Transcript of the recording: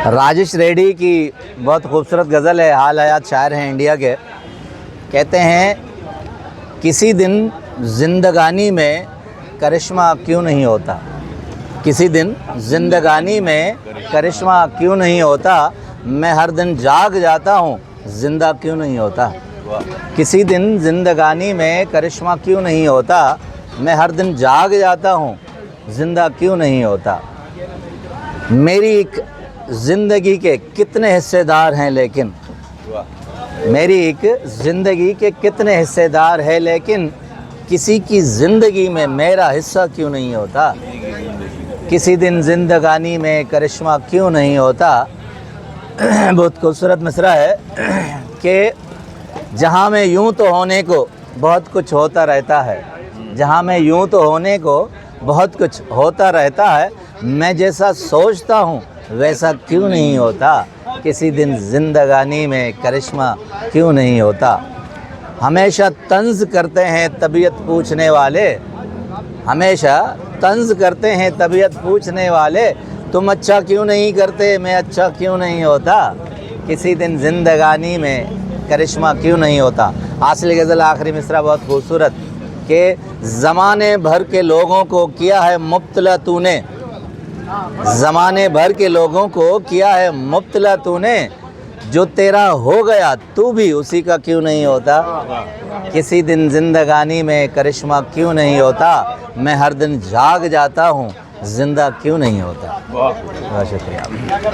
राजेश रेड्डी की बहुत खूबसूरत गज़ल है, हाल हयात शायर हैं इंडिया के। कहते हैं किसी दिन ज़िंदगानी में करिश्मा क्यों नहीं होता, किसी दिन ज़िंदगानी में करिश्मा क्यों नहीं होता, मैं हर दिन जाग जाता हूँ ज़िंदा क्यों नहीं होता। किसी दिन ज़िंदगानी में करिश्मा क्यों नहीं होता, मैं हर दिन जाग जाता हूँ ज़िंदा क्यों नहीं होता। मेरी एक ज़िंदगी के कितने हिस्सेदार हैं लेकिन, मेरी एक ज़िंदगी के कितने हिस्सेदार हैं लेकिन, किसी की ज़िंदगी में मेरा हिस्सा क्यों नहीं होता। किसी दिन ज़िंदगानी में करिश्मा क्यों नहीं होता। बहुत खूबसूरत मिसरा है कि जहाँ में यूँ तो होने को बहुत कुछ होता रहता है, जहाँ में यूँ तो होने को बहुत कुछ होता रहता है, मैं जैसा सोचता हूँ वैसा क्यों नहीं होता। किसी दिन ज़िंदगानी में करिश्मा क्यों नहीं होता। हमेशा तंज़ करते हैं तबीयत पूछने वाले, हमेशा तंज़ करते हैं तबीयत पूछने वाले, तुम अच्छा क्यों नहीं करते मैं अच्छा क्यों नहीं होता। किसी दिन ज़िंदगानी में करिश्मा क्यों नहीं होता। असली गज़ल आखिरी मिसरा बहुत खूबसूरत कि ज़माने भर के लोगों को किया है मुब्तला तूने, ज़माने भर के लोगों को किया है मुब्तला तूने, जो तेरा हो गया तू भी उसी का क्यों नहीं होता। किसी दिन ज़िंदगानी में करिश्मा क्यों नहीं होता, मैं हर दिन जाग जाता हूँ ज़िंदा क्यों नहीं होता। बहुत शुक्रिया।